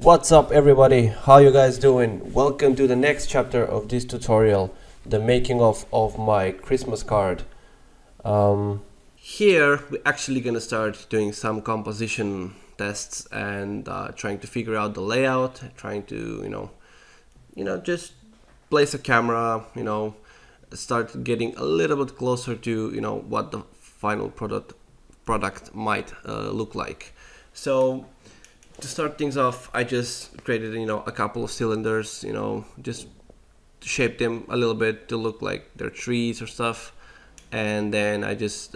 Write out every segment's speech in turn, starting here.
What's up everybody, how you guys doing? Welcome to the next chapter of this tutorial, the making of my Christmas card. Here we're actually gonna start doing some composition tests and trying to figure out the layout, trying to just place a camera, start getting a little bit closer to what the final product might look like. So to start things off, I just created a couple of cylinders, just shape them a little bit to look like they're trees or stuff. And then I just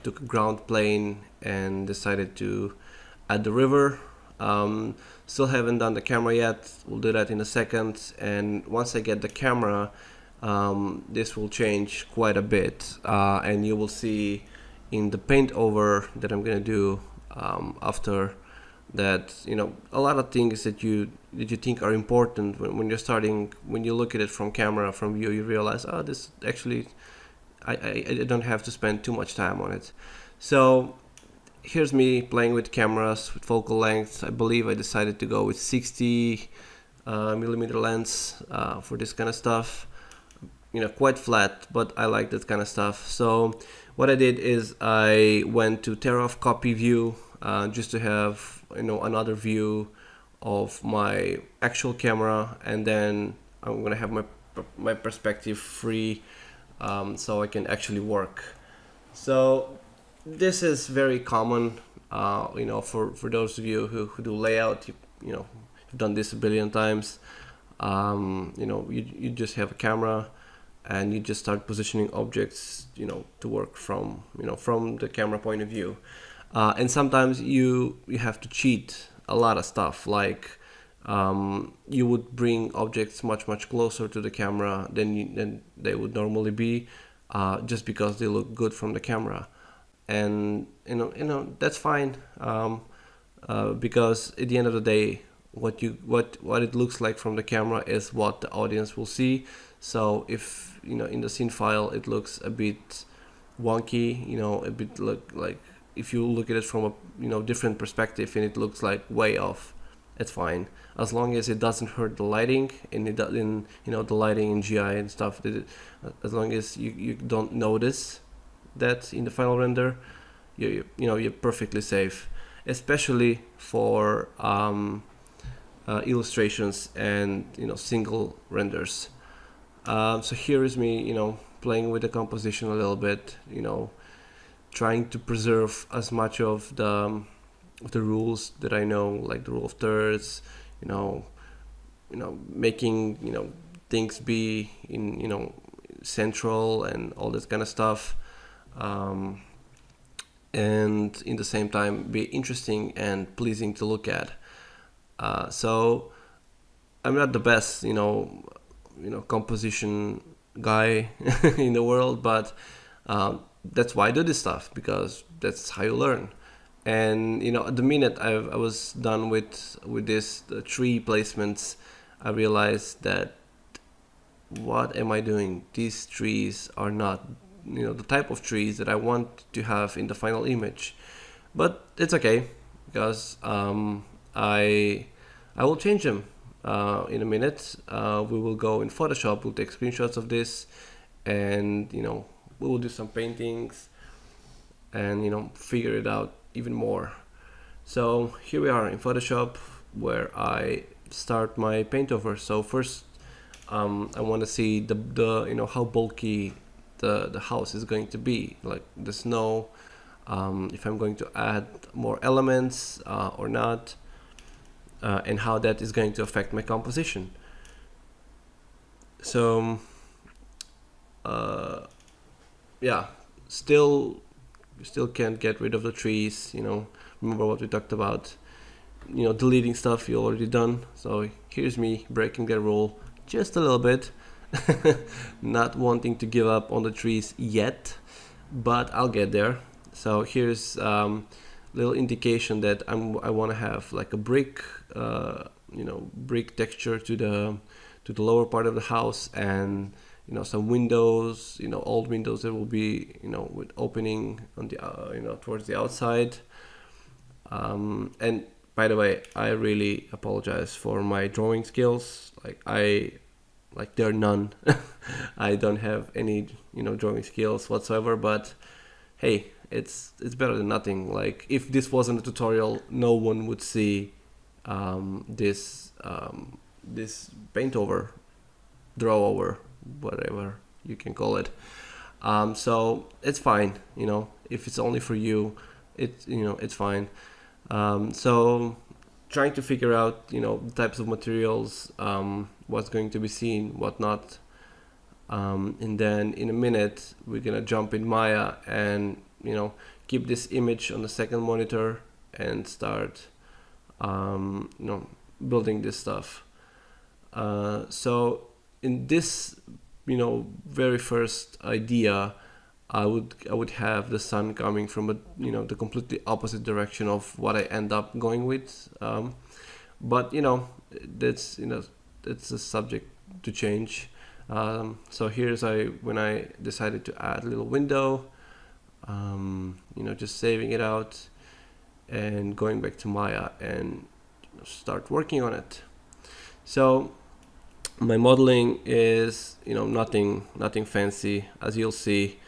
took a ground plane and decided to add the river. Still haven't done the camera yet. We'll do that in a second. And once I get the camera, this will change quite a bit, and you will see in the paint over that I'm gonna do after that, a lot of things that you think are important when you're starting. When you look at it from camera, from view, you realize, oh, this actually I don't have to spend too much time on it. So here's me playing with cameras with focal lengths. I believe I decided to go with 60 millimeter lens for this kind of stuff. Quite flat, but I like that kind of stuff. So what I did is I went to tear off copy view, just to have another view of my actual camera, and then I'm gonna have my perspective free, so I can actually work. So this is very common, for those of you who do layout. You've done this a billion times. You just have a camera and you just start positioning objects, to work from the camera point of view. And sometimes you have to cheat a lot of stuff, like you would bring objects much closer to the camera than they would normally be, just because they look good from the camera. And that's fine, because at the end of the day, what it looks like from the camera is what the audience will see. So if in the scene file it looks a bit wonky, a bit like if you look at it from a different perspective and it looks like way off, it's fine, as long as it doesn't hurt the lighting and it doesn't, the lighting in GI and stuff. As long as you don't notice that in the final render, you're perfectly safe, especially for illustrations and single renders. So here is me, playing with the composition a little bit, trying to preserve as much of the rules that I know, like the rule of thirds, making things be in central and all this kind of stuff, and in the same time be interesting and pleasing to look at. So I'm not the best composition guy in the world, but that's why I do this stuff, because that's how you learn. And at the minute I was done with this tree placements, I realized that what am I doing? These trees are not the type of trees that I want to have in the final image. But it's okay, because I will change them in a minute. We will go in Photoshop, we'll take screenshots of this, and we will do some paintings and figure it out even more. So here we are in Photoshop, where I start my paint over. So first, I want to see the how bulky the house is going to be, like the snow, if I'm going to add more elements or not, and how that is going to affect my composition. So yeah, still can't get rid of the trees. Remember what we talked about, deleting stuff you already done. So here's me breaking that rule just a little bit. Not wanting to give up on the trees yet, but I'll get there. So here's little indication that I want to have like a brick brick texture to the lower part of the house, and some windows, old windows that will be with opening on the towards the outside, and by the way, I really apologize for my drawing skills. There are none. I don't have any drawing skills whatsoever. But hey, it's better than nothing. Like if this wasn't a tutorial, no one would see this paint over, draw over, whatever you can call it. So it's fine. If it's only for you, it's fine. So trying to figure out the types of materials, what's going to be seen, what not. And then in a minute we're gonna jump in Maya and keep this image on the second monitor and start building this stuff. So in this very first idea, I would have the sun coming from the completely opposite direction of what I end up going with. But that's it's a subject to change. So here's when I decided to add a little window, just saving it out and going back to Maya and start working on it. So my modeling is nothing fancy. As you'll see,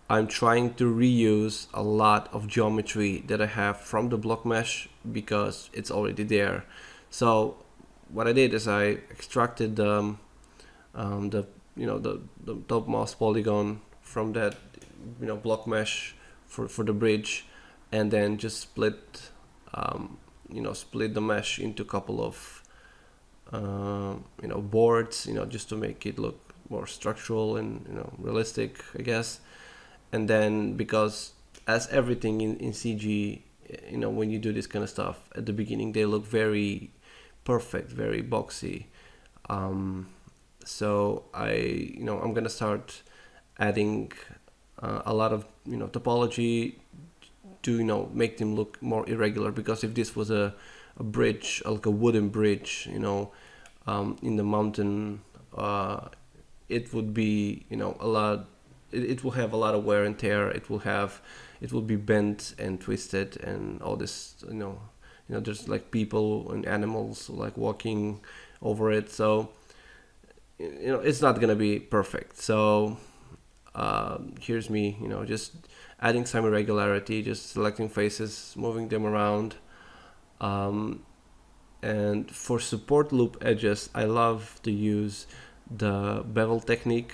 I'm trying to reuse a lot of geometry that I have from the block mesh because it's already there. So what I did is I extracted the topmost polygon from that block mesh for the bridge, and then just split the mesh into a couple of boards, just to make it look more structural and realistic, I guess. And then because as everything in CG, when you do this kind of stuff at the beginning, they look very perfect, very boxy. So I'm gonna start adding a lot of topology to make them look more irregular, because if this was a bridge, like a wooden bridge, in the mountain, it would be a lot. It will have a lot of wear and tear. It will be bent and twisted and all this. There's like people and animals like walking over it. So it's not gonna be perfect. So here's me, just adding some irregularity, just selecting faces, moving them around. And for support loop edges, I love to use the bevel technique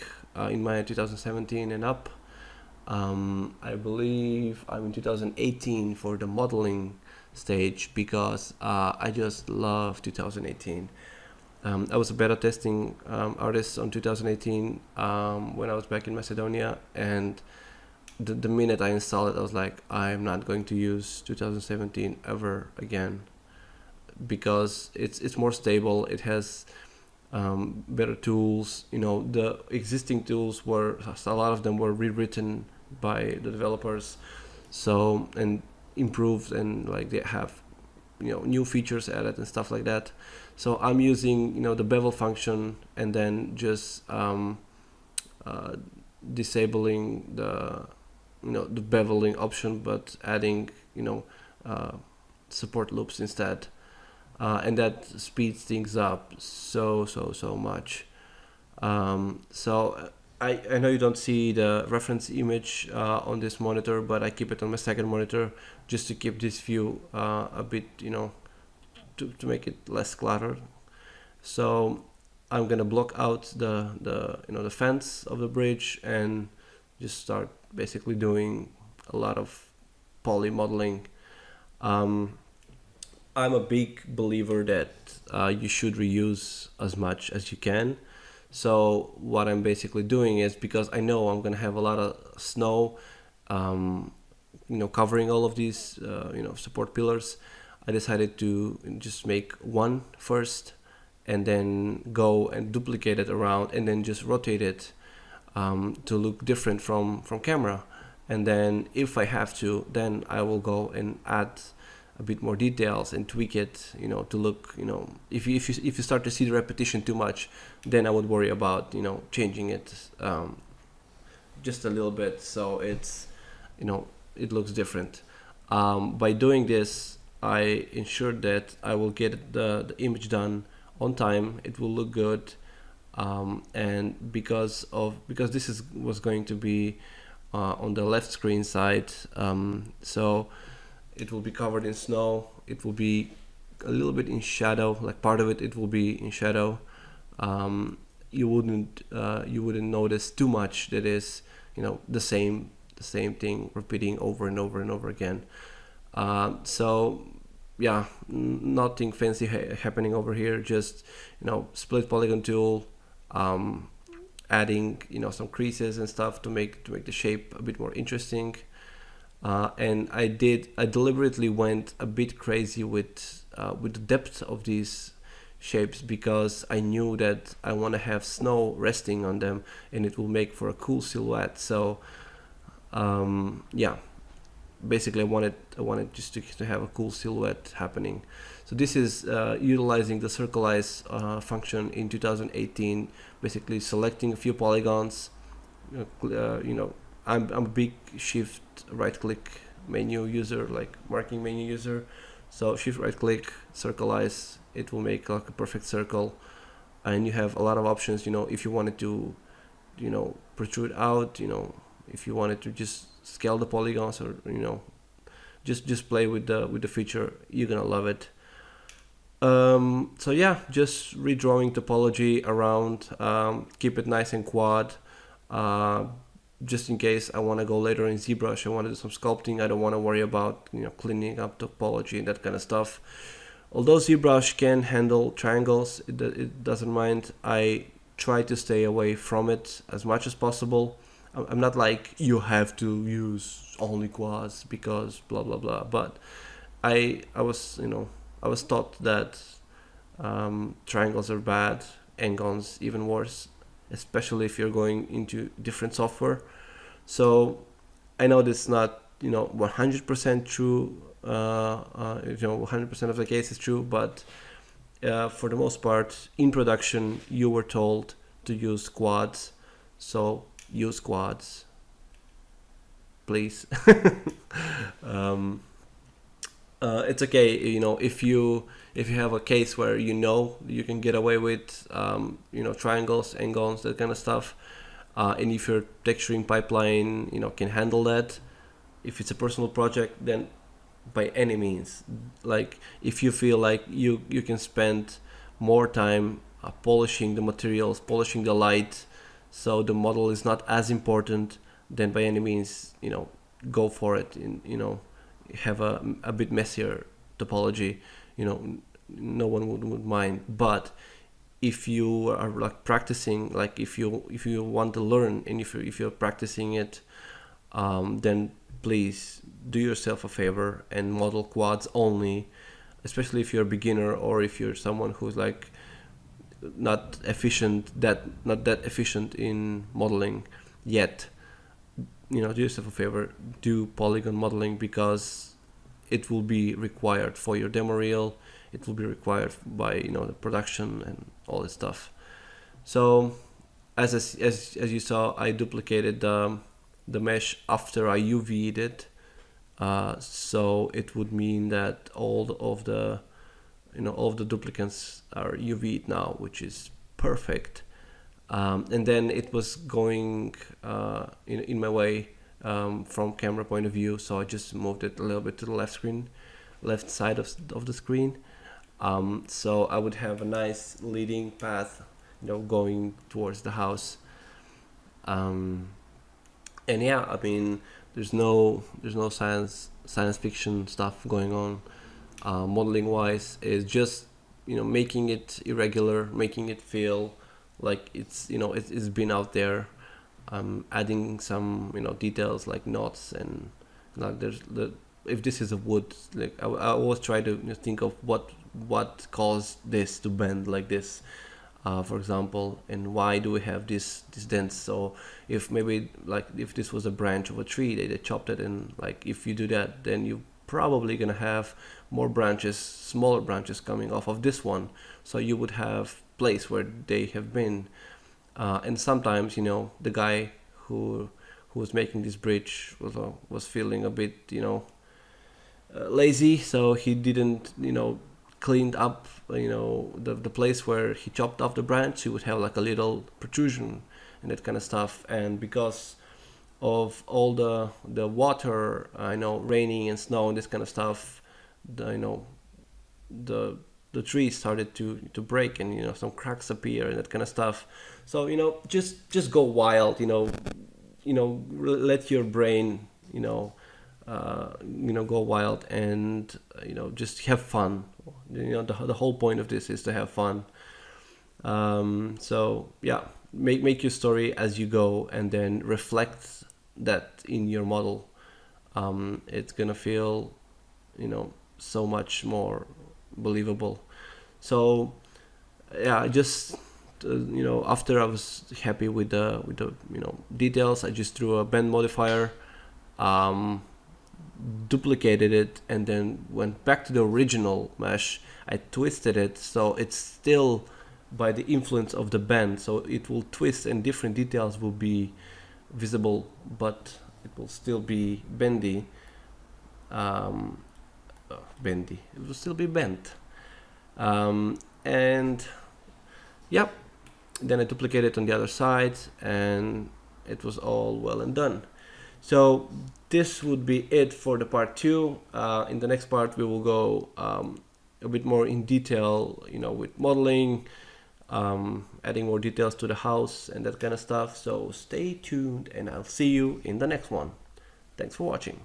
in Maya 2017 and up. I believe I'm in 2018 for the modeling stage because I just love 2018. I was a beta testing artist on 2018 when I was back in Macedonia, and the minute I installed it, I was like, I'm not going to use 2017 ever again, because it's more stable. It has better tools. The existing tools a lot of them were rewritten by the developers, so, and improved, and like they have new features added and stuff like that. So I'm using the bevel function, and then just disabling the the beveling option, but adding support loops instead, and that speeds things up so much. So I know you don't see the reference image on this monitor, but I keep it on my second monitor just to keep this view a bit, to make it less cluttered. So I'm gonna block out the fence of the bridge and just start basically doing a lot of poly modeling. I'm a big believer that you should reuse as much as you can. So what I'm basically doing is, because I know I'm gonna have a lot of snow, covering all of these, support pillars, I decided to just make one first, and then go and duplicate it around, and then just rotate it to look different from camera. And then if I have to, then I will go and add a bit more details and tweak it, to look, if you start to see the repetition too much, then I would worry about, changing it just a little bit, so it's, it looks different. By doing this, I ensured that I will get the image done on time. It will look good, and because this is was going to be on the left screen side, so it will be covered in snow. It will be a little bit in shadow, like part of it will be in shadow. You wouldn't notice too much that is, the same thing repeating over and over and over again. So yeah, nothing fancy happening over here. Just split polygon tool, um, adding some creases and stuff to make the shape a bit more interesting. And I deliberately went a bit crazy with the depth of these shapes, because I knew that I want to have snow resting on them, and it will make for a cool silhouette. So yeah, basically I wanted just to have a cool silhouette happening. So this is utilizing the circleize function in 2018, basically selecting a few polygons. I'm a big shift right click menu user, like marking menu user. So shift right click, circleize, it will make like a perfect circle. And you have a lot of options, if you wanted to protrude out, if you wanted to just scale the polygons, or just play with the feature, you're gonna love it. So yeah, just redrawing topology around, keep it nice and quad. Just in case I want to go later in ZBrush, I want to do some sculpting, I don't want to worry about cleaning up topology and that kind of stuff. Although ZBrush can handle triangles, it doesn't mind. I try to stay away from it as much as possible. I'm not like you have to use only quads because blah blah blah. But I was taught that triangles are bad, n-gons even worse, especially if you're going into different software. So I know that's not 100% true. 100% of the case is true, but for the most part, in production, you were told to use quads. So use quads, please. It's okay, if you have a case where you can get away with triangles, n-gons, that kind of stuff, and if your texturing pipeline can handle that. If it's a personal project, then by any means, like if you feel like you can spend more time polishing the materials, polishing the light, so the model is not as important, then by any means go for it. And have a bit messier topology, no one would mind. But if you are like practicing, like if you want to learn, and if you're practicing it, then please do yourself a favor and model quads only, especially if you're a beginner, or if you're someone who's like not that efficient in modeling yet. Do yourself a favor, do polygon modeling, because it will be required for your demo reel. It will be required by the production and all this stuff. So as you saw, I duplicated the mesh after I UV'd it. So it would mean that all of the duplicates are UV'd now, which is perfect. And then it was going in my way from camera point of view, so I just moved it a little bit to the left side of the screen. So I would have a nice leading path, going towards the house. And yeah, I mean, there's no science fiction stuff going on. Modeling wise, is just making it irregular, making it feel like it's been out there. Adding some details like knots, and like if this is a wood, like I always try to think of what caused this to bend like this, for example, and why do we have this dents. So if maybe like if this was a branch of a tree, they chopped it, and like if you do that, then you probably gonna have more branches, smaller branches coming off of this one, so you would have place where they have been. And sometimes the guy who was making this bridge was feeling a bit lazy, so he didn't, cleaned up, the place where he chopped off the branch. He would have like a little protrusion and that kind of stuff. And because of all the water, raining and snow and this kind of stuff, the, the the tree started to break, and some cracks appear and that kind of stuff. So just go wild. Let your brain go wild, and just have fun. The whole point of this is to have fun. So yeah, make your story as you go, and then reflect that in your model. It's gonna feel so much more believable. So yeah, I just after I was happy with the details, I just threw a bend modifier, um, duplicated it, and then went back to the original mesh. I twisted it so it's still by the influence of the bend, so it will twist and different details will be visible, but it will still be bendy. um, Bendy, it will still be bent. And yep, then I duplicated it on the other side, and it was all well and done. So this would be it for the part 2. In the next part we will go a bit more in detail, with modeling, adding more details to the house and that kind of stuff. So stay tuned, and I'll see you in the next one. Thanks for watching.